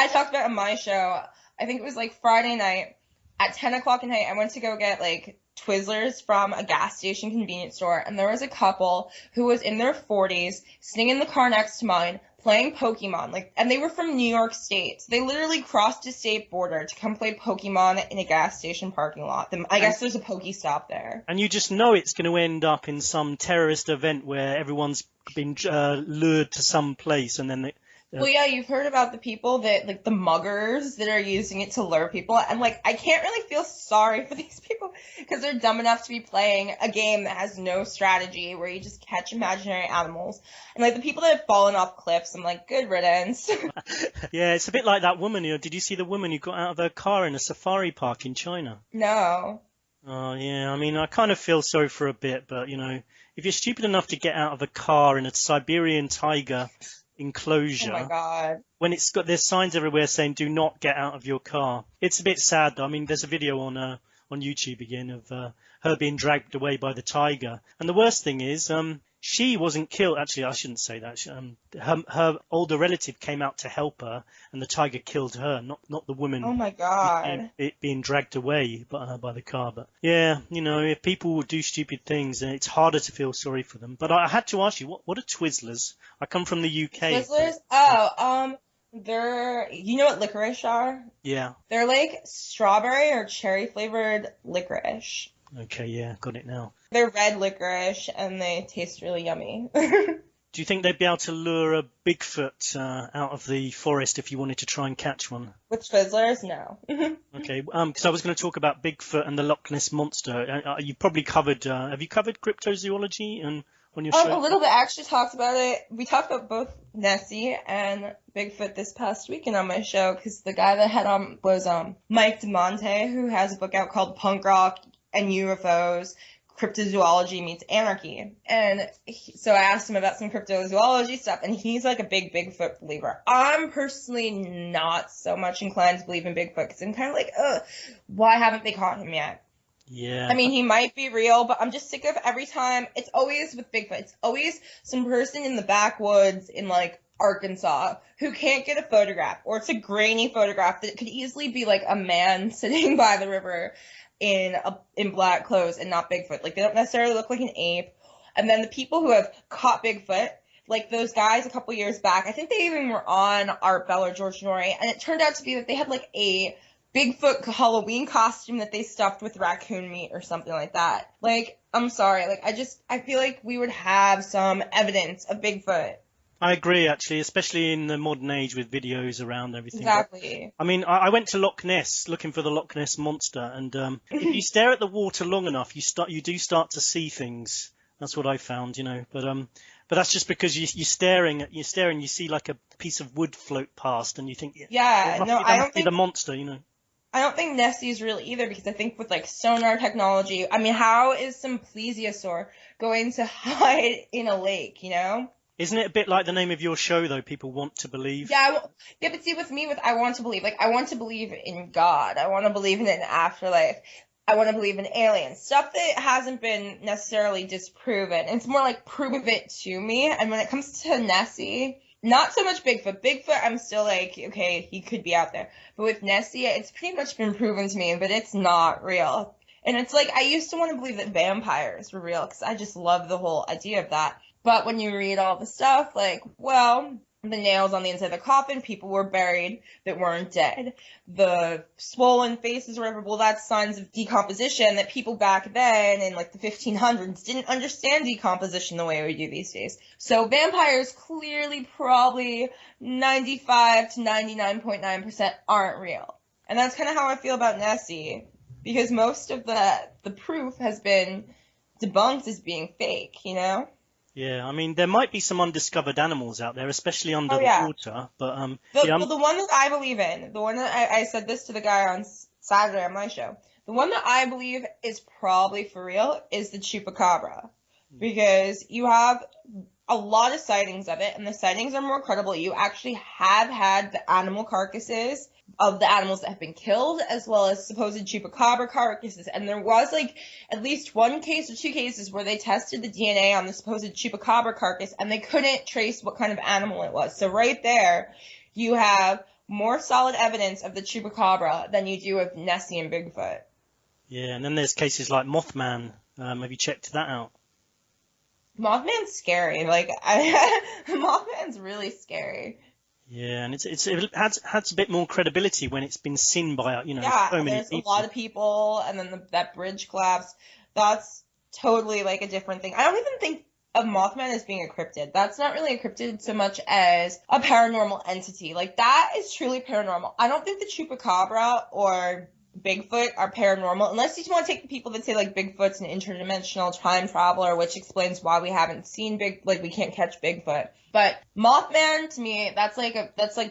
talked about it on my show. I think it was like Friday night at 10 o'clock at night. I went to go get like Twizzlers from a gas station convenience store. And there was a couple who was in their 40s sitting in the car next to mine playing Pokemon. And they were from New York State. So they literally crossed a state border to come play Pokemon in a gas station parking lot. I guess there's a Pokestop there. And you just know it's going to end up in some terrorist event where everyone's been lured to some place and then Well, yeah, you've heard about the people that, like, the muggers that are using it to lure people. And, like, I can't really feel sorry for these people because they're dumb enough to be playing a game that has no strategy where you just catch imaginary animals. And, like, the people that have fallen off cliffs, I'm like, good riddance. Yeah, it's a bit like that woman. Did you see the woman who got out of her car in a safari park in China? No. Oh, yeah. I mean, I kind of feel sorry for a bit, but, if you're stupid enough to get out of a car in a Siberian tiger enclosure. Oh my God. When there's signs everywhere saying do not get out of your car. It's a bit sad though. I mean, there's a video on YouTube again of her being dragged away by the tiger. And the worst thing is she wasn't killed. Actually, I shouldn't say that. Her older relative came out to help her, and the tiger killed her, not the woman. Oh my God. It being dragged away by the car. But yeah, if people would do stupid things, it's harder to feel sorry for them. But I had to ask you, what are Twizzlers? I come from the UK. Twizzlers? Oh, they're, you know what licorice are? Yeah. They're like strawberry or cherry flavored licorice. Okay, yeah, got it now. They're red licorice and they taste really yummy. Do you think they'd be able to lure a Bigfoot out of the forest if you wanted to try and catch one? With Twizzlers? No. Okay, because I was going to talk about Bigfoot and the Loch Ness Monster. You've probably covered, have you covered cryptozoology on your show? A little bit. I actually talked about it. We talked about both Nessie and Bigfoot this past weekend on my show because the guy that had on was Mike DeMonte, who has a book out called Punk Rock and UFOs, Cryptozoology Meets Anarchy. And so I asked him about some cryptozoology stuff, and he's like a big Bigfoot believer. I'm personally not so much inclined to believe in Bigfoot because I'm kind of like, ugh, why haven't they caught him yet? Yeah. I mean, he might be real, but I'm just sick of every time. It's always with Bigfoot. It's always some person in the backwoods in like Arkansas who can't get a photograph, or it's a grainy photograph that could easily be like a man sitting by the river in black clothes and not Bigfoot. Like, they don't necessarily look like an ape. And then the people who have caught Bigfoot, like those guys a couple years back, I think they even were on Art Bell or George Norrie, and it turned out to be that they had like a Bigfoot Halloween costume that they stuffed with raccoon meat or something like that. Like, I'm sorry. Like, I feel like we would have some evidence of Bigfoot. I agree, actually, especially in the modern age with videos around everything. Exactly. But, I mean, I went to Loch Ness looking for the Loch Ness Monster, and if you stare at the water long enough, you do start to see things. That's what I found, But But that's just because you're staring, you see like a piece of wood float past, and you think, Yeah, no, that must be the monster, you know. I don't think Nessie's real either, because I think with like sonar technology, I mean, how is some plesiosaur going to hide in a lake, you know? Isn't it a bit like the name of your show, though? People want to believe. Yeah, yeah, but see, with me, I want to believe. Like, I want to believe in God. I want to believe in an afterlife. I want to believe in aliens. Stuff that hasn't been necessarily disproven. It's more like prove it to me. And when it comes to Nessie, not so much Bigfoot. Bigfoot, I'm still like, okay, he could be out there. But with Nessie, it's pretty much been proven to me, but it's not real. And it's like, I used to want to believe that vampires were real, because I just love the whole idea of that. But when you read all the stuff, like, well, the nails on the inside of the coffin, people were buried that weren't dead. The swollen faces or whatever, well, that's signs of decomposition that people back then in like the 1500s didn't understand decomposition the way we do these days. So vampires clearly probably 95 to 99.9% aren't real. And that's kind of how I feel about Nessie, because most of the proof has been debunked as being fake, you know? Yeah, I mean, there might be some undiscovered animals out there, especially under the water. But the one that I believe in, the one that I said this to the guy on Saturday on my show, the one that I believe is probably for real is the chupacabra, because you have a lot of sightings of it, and the sightings are more credible. You actually have had the animal carcasses of the animals that have been killed, as well as supposed chupacabra carcasses. And there was like at least one case or two cases where they tested the DNA on the supposed chupacabra carcass, and they couldn't trace what kind of animal it was. So right there, you have more solid evidence of the chupacabra than you do of Nessie and Bigfoot. Yeah, and then there's cases like Mothman. Have you checked that out? Mothman's scary. Like, Mothman's really scary. Yeah, and it has a bit more credibility when it's been seen by, so many there's people. A lot of people, and then that bridge collapse. That's totally like a different thing. I don't even think of Mothman as being a cryptid. That's not really a cryptid so much as a paranormal entity. Like, that is truly paranormal. I don't think the chupacabra or Bigfoot are paranormal, unless you just want to take the people that say like Bigfoot's an interdimensional time traveler, which explains why we haven't seen we can't catch Bigfoot. But Mothman, to me, that's like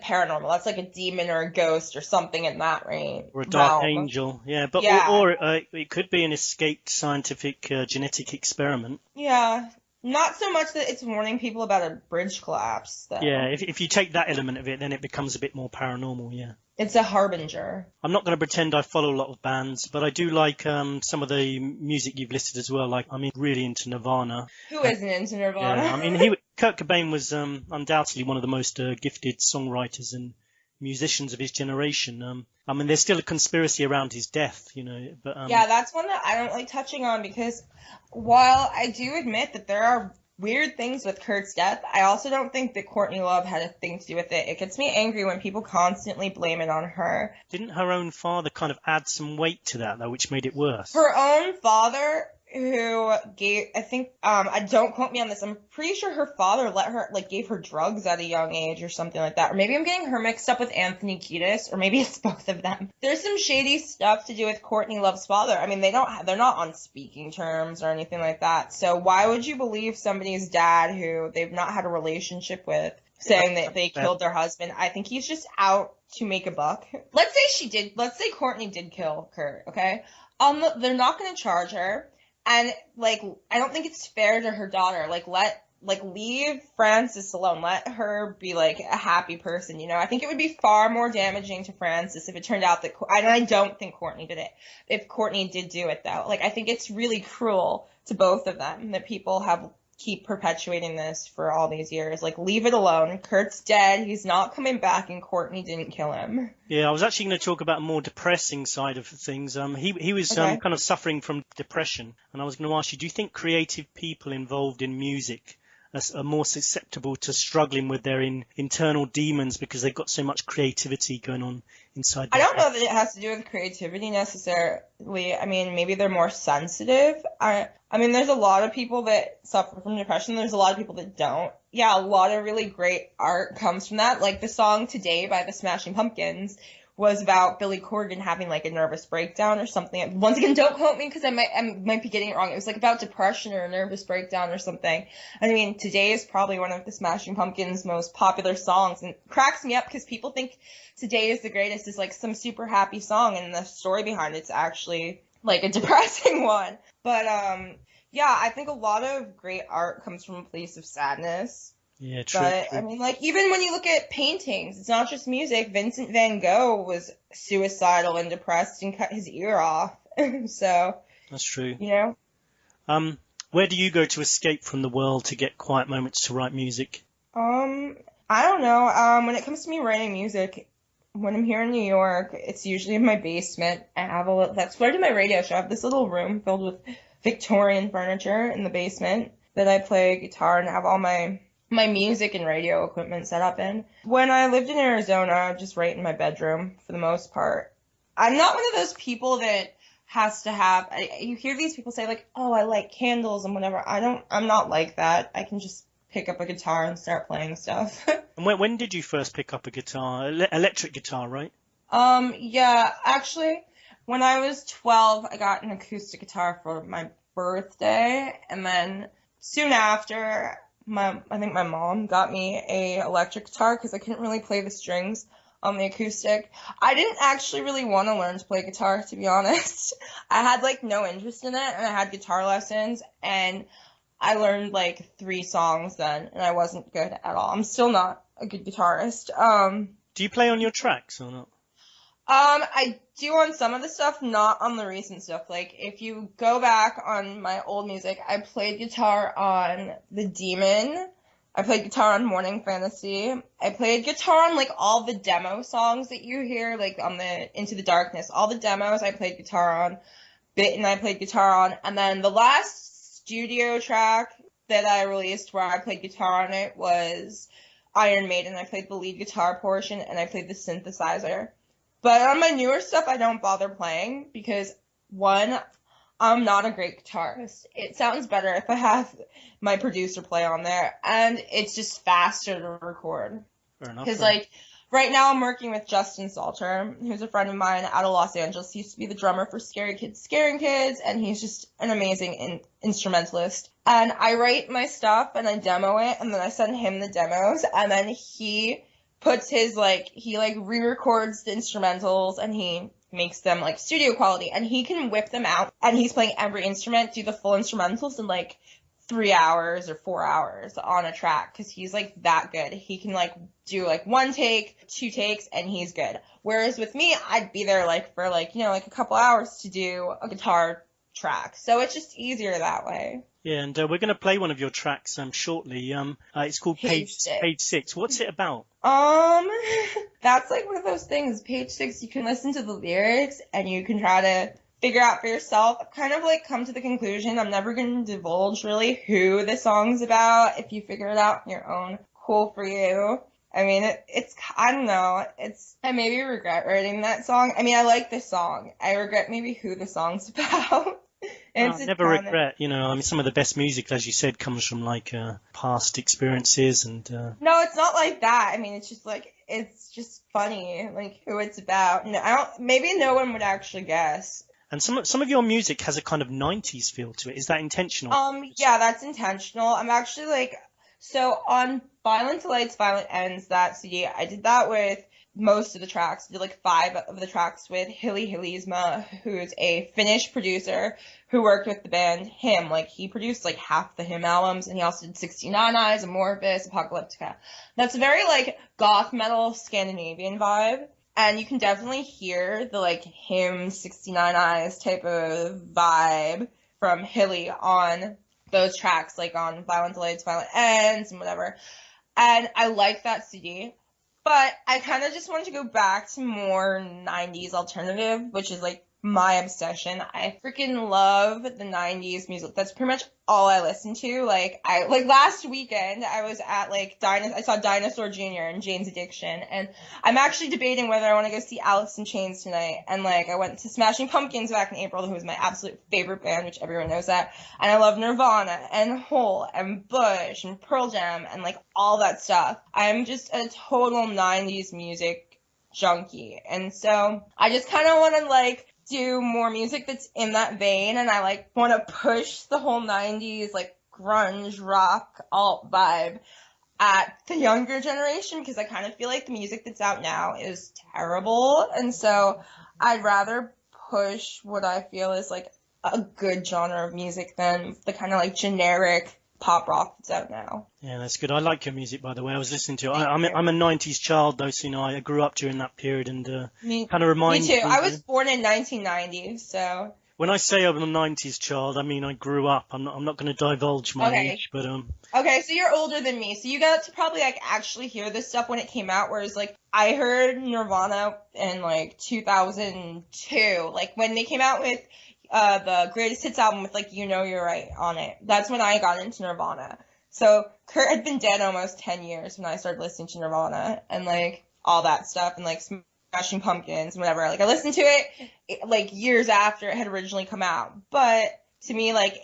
paranormal. That's like a demon or a ghost or something in that range. Or a dark angel, yeah. But yeah. Or it could be an escaped scientific genetic experiment. Yeah. Not so much that it's warning people about a bridge collapse, though. Yeah, if you take that element of it, then it becomes a bit more paranormal, yeah. It's a harbinger. I'm not going to pretend I follow a lot of bands, but I do like some of the music you've listed as well. Like, really into Nirvana. Who isn't into Nirvana? Yeah, Kurt Cobain was undoubtedly one of the most gifted songwriters and musicians of his generation. There's still a conspiracy around his death, But yeah, that's one that I don't like touching on, because while I do admit that there are weird things with Kurt's death, I also don't think that Courtney Love had a thing to do with it. It gets me angry when people constantly blame it on her. Didn't her own father kind of add some weight to that, though, which made it worse? Her own father, who gave, I think, don't quote me on this, I'm pretty sure her father gave her drugs at a young age or something like that. Or maybe I'm getting her mixed up with Anthony Kiedis, or maybe it's both of them. There's some shady stuff to do with Courtney Love's father. I mean, they're not on speaking terms or anything like that. So why would you believe somebody's dad who they've not had a relationship with saying that they killed their husband? I think he's just out to make a buck. Let's say Courtney did kill Kurt, okay? They're not going to charge her. And, I don't think it's fair to her daughter. Leave Frances alone. Let her be, a happy person, I think it would be far more damaging to Frances if it turned out that, and I don't think Courtney did it. If Courtney did do it, though. I think it's really cruel to both of them that people keep perpetuating this for all these years. Leave it alone. Kurt's dead. He's not coming back, and Courtney didn't kill him. Yeah, I was actually going to talk about a more depressing side of things. He was kind of suffering from depression, and I was going to ask you, do you think creative people involved in music are more susceptible to struggling with their internal demons because they've got so much creativity going on inside them? I don't know that it has to do with creativity necessarily. I mean, maybe they're more sensitive. I mean, there's a lot of people that suffer from depression. There's a lot of people that don't. Yeah, a lot of really great art comes from that. Like the song Today by the Smashing Pumpkins was about Billy Corgan having like a nervous breakdown or something. Once again, don't quote me because I might be getting it wrong. It was like about depression or a nervous breakdown or something. I mean, Today is probably one of the Smashing Pumpkins' most popular songs, and it cracks me up because people think Today is the Greatest is like some super happy song, and the story behind it's actually like a depressing one. But yeah, I think a lot of great art comes from a place of sadness. Yeah, true. But, I mean, like, even when you look at paintings, it's not just music. Vincent van Gogh was suicidal and depressed and cut his ear off. So, That's true. you know. Where do you go to escape from the world to get quiet moments to write music? I don't know. When it comes to me writing music, when I'm here in New York, it's usually in my basement. That's where I do my radio show. I have this little room filled with Victorian furniture in the basement that I play guitar and have all my music and radio equipment set up in. When I lived in Arizona, I just write in my bedroom for the most part. I'm not one of those people that has to have, you hear these people say like, oh, I like candles and whatever. I'm not like that. I can just pick up a guitar and start playing stuff. And when did you first pick up a guitar? Electric guitar, right? Yeah, actually, when I was 12, I got an acoustic guitar for my birthday, and then soon after, I think my mom got me a electric guitar because I couldn't really play the strings on the acoustic. I didn't actually really want to learn to play guitar, to be honest. I had like no interest in it, and I had guitar lessons, and I learned like 3 songs then, and I wasn't good at all. I'm still not a good guitarist. Do you play on your tracks or not? I do on some of the stuff, not on the recent stuff. Like, if you go back on my old music, I played guitar on The Demon. I played guitar on Morning Fantasy. I played guitar on, like, all the demo songs that you hear, like, on the Into the Darkness. All the demos I played guitar on. Bitten I played guitar on. And then the last studio track that I released where I played guitar on it was Iron Maiden. I played the lead guitar portion, and I played the synthesizer. But on my newer stuff, I don't bother playing because, one, I'm not a great guitarist. It sounds better if I have my producer play on there, and it's just faster to record. Fair enough. Because, like, right now I'm working with Justin Salter, who's a friend of mine out of Los Angeles. He used to be the drummer for Scary Kids Scaring Kids, and he's just an amazing instrumentalist. And I write my stuff, and I demo it, and then I send him the demos, and then he puts his, like, he, like, re-records the instrumentals, and he makes them, like, studio quality, and he can whip them out, and he's playing every instrument, do the full instrumentals in, like, 3 hours or 4 hours on a track, because he's, like, that good. He can, like, do, like, 1 take, 2 takes, and he's good. Whereas with me, I'd be there, like, for, like, you know, like, a couple hours to do a guitar track. So it's just easier that way. Yeah, and we're going to play one of your tracks shortly. It's called Page 6. What's it about? That's like one of those things. Page 6, you can listen to the lyrics and you can try to figure out for yourself. I've kind of like come to the conclusion I'm never going to divulge really who the song's about. If you figure it out on your own, cool for you. I mean, it's, I don't know, I maybe regret writing that song. I mean, I like the song. I regret maybe who the song's about. Never regret, you know, I mean, some of the best music, as you said, comes from, like, past experiences and... No, it's not like that. I mean, it's just, like, it's just funny, like, who it's about. No, maybe no one would actually guess. And some of your music has a kind of 90s feel to it. Is that intentional? Yeah, that's intentional. I'm actually, like... So, on Violent Delights, Violent Ends, that CD, I did that with most of the tracks. I did, like, 5 of the tracks with Hilli Hillisma, who's a Finnish producer who worked with the band Him. Like, he produced, like, half the Him albums, and he also did 69 Eyes, Amorphous, Apocalyptica. That's a very, like, goth metal Scandinavian vibe, and you can definitely hear the, like, Him, 69 Eyes type of vibe from Hilli on those tracks, like, on Violent Delights, Violent Ends, and whatever. And I like that CD. But I kind of just wanted to go back to more 90s alternative, which is, like, my obsession. I freaking love the 90s music. That's pretty much all I listen to. Like, last weekend, I was at, like, I saw Dinosaur Jr. and Jane's Addiction, and I'm actually debating whether I want to go see Alice in Chains tonight. And, like, I went to Smashing Pumpkins back in April, who was my absolute favorite band, which everyone knows that. And I love Nirvana, and Hole, and Bush, and Pearl Jam, and, like, all that stuff. I'm just a total 90s music junkie. And so I just kind of want to like do more music that's in that vein, and I like want to push the whole 90s like grunge, rock, alt vibe at the younger generation, because I kind of feel like the music that's out now is terrible, and so I'd rather push what I feel is like a good genre of music than the kind of like generic pop rock that's out now. Yeah, that's good. I like your music, by the way. I was listening to it. I'm a 90s child, though, so, you know, I grew up during that period, and kind of reminds me. Me too. I was born in 1990, so. When I say I'm a 90s child, I mean I grew up. I'm not going to divulge my age, but Okay, so you're older than me, so you got to probably like actually hear this stuff when it came out. Whereas like I heard Nirvana in like 2002, like when they came out with the Greatest Hits album with like You Know You're Right on it. That's when I got into Nirvana. So Kurt had been dead almost 10 years when I started listening to Nirvana and like all that stuff, and like Smashing Pumpkins and whatever. Like I listened to it like years after it had originally come out. But to me, like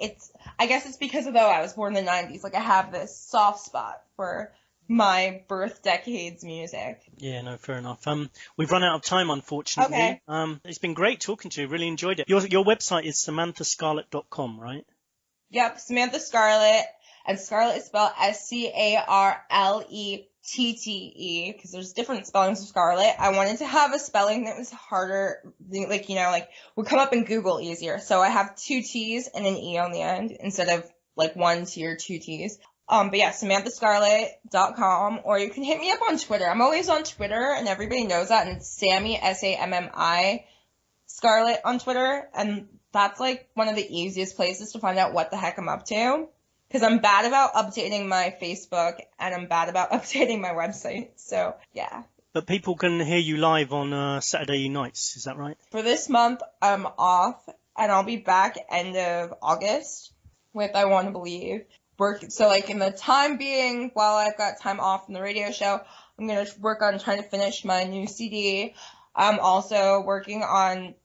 I guess it's because of though I was born in the 90s, like I have this soft spot for my birth decade's music. Yeah, no, fair enough. We've run out of time, unfortunately. Okay. It's been great talking to you. Really enjoyed it. Your website is samanthascarlette.com, right? Yep, Samantha Scarlette, and Scarlette is spelled Scarlette, because there's different spellings of Scarlett. I wanted to have a spelling that was harder, like, you know, like would come up in Google easier. So I have 2 T's and an E on the end instead of like 1 T or 2 T's. But yeah, samanthascarlette.com, or you can hit me up on Twitter. I'm always on Twitter, and everybody knows that, and it's Sammy, Sammi, Scarlette on Twitter, and that's like one of the easiest places to find out what the heck I'm up to, because I'm bad about updating my Facebook, and I'm bad about updating my website, so yeah. But people can hear you live on Saturday nights, is that right? For this month, I'm off, and I'll be back end of August with I Want to Believe. So like in the time being, while I've got time off from the radio show, I'm going to work on trying to finish my new CD. I'm also working on,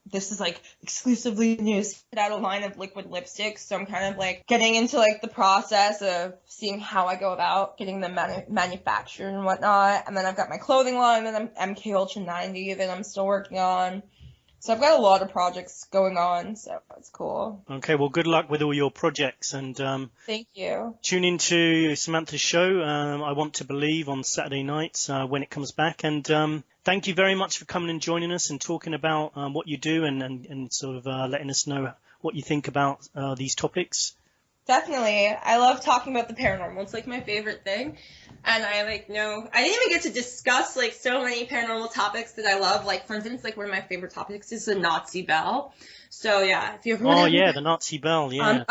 this is like exclusively new, out a line of liquid lipsticks. So I'm kind of like getting into like the process of seeing how I go about getting them manufactured and whatnot. And then I've got my clothing line that I'm MK Ultra 90 that I'm still working on. So I've got a lot of projects going on, so it's cool. Okay, well, good luck with all your projects, and thank you. Tune into Samantha's show, I Want to Believe, on Saturday nights when it comes back, and thank you very much for coming and joining us and talking about what you do and sort of letting us know what you think about these topics. Definitely. I love talking about the paranormal. It's like my favorite thing. And I I didn't even get to discuss like so many paranormal topics that I love. Like, for instance, like one of my favorite topics is the Nazi bell. So yeah, if you ever the Nazi bell, yeah.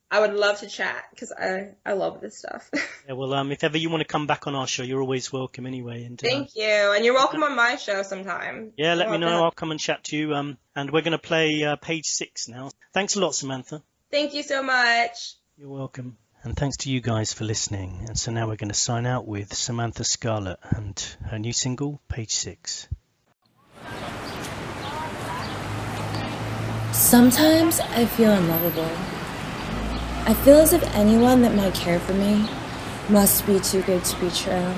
I would love to chat because I love this stuff. Yeah, well, if ever you want to come back on our show, you're always welcome anyway. And thank you, and you're welcome on my show sometime. Yeah, let me know. I'll come and chat to you. And we're going to play page 6 now. Thanks a lot, Samantha. Thank you so much. You're welcome. And thanks to you guys for listening. And so now we're going to sign out with Samantha Scarlette and her new single, Page 6. Sometimes I feel unlovable. I feel as if anyone that might care for me must be too good to be true.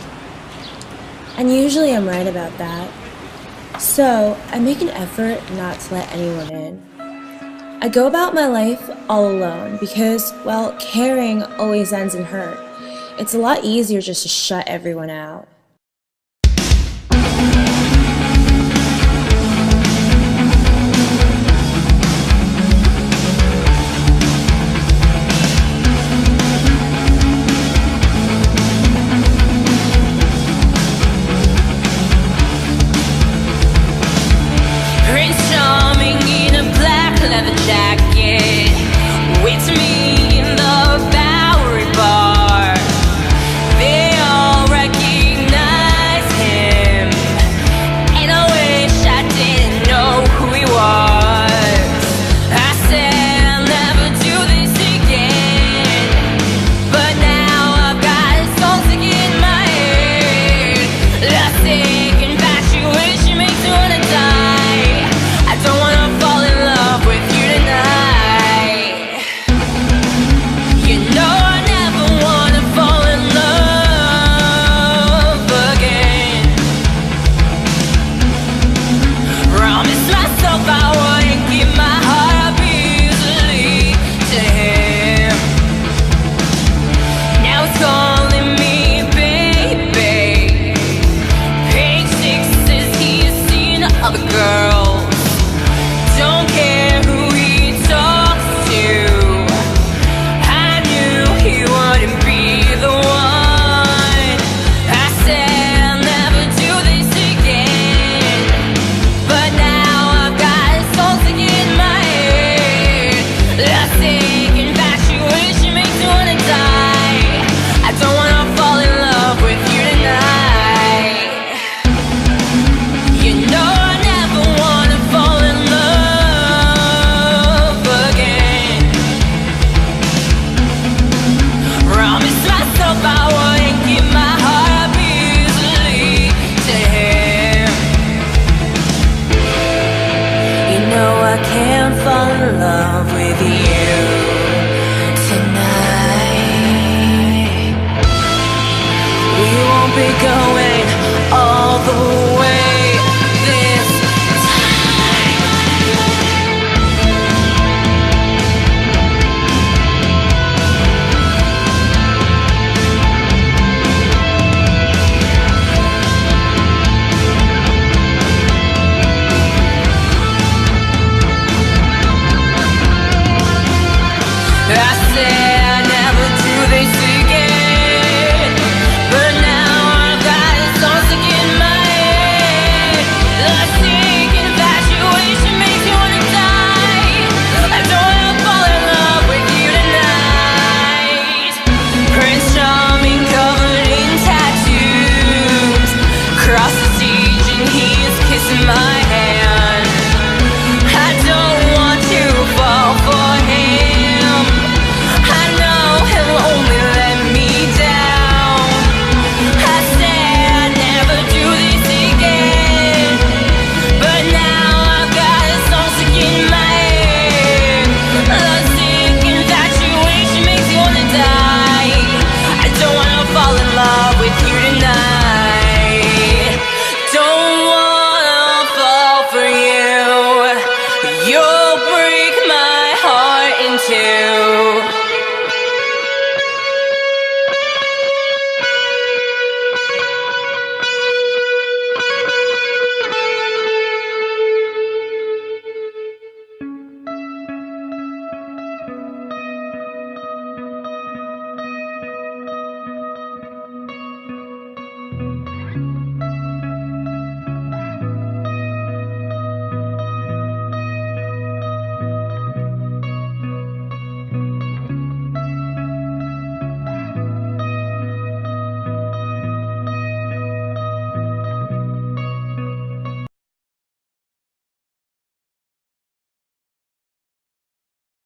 And usually I'm right about that. So I make an effort not to let anyone in. I go about my life all alone because, well, caring always ends in hurt. It's a lot easier just to shut everyone out. Prince Charming in a black leather jacket waits me in the Bowery Bar. They all recognize him, and I wish I didn't know who he was. I said I'll never do this again, but now I've got a song stuck in my head. Love sick infatuation makes me wanna die. I don't wanna fall in love with you tonight.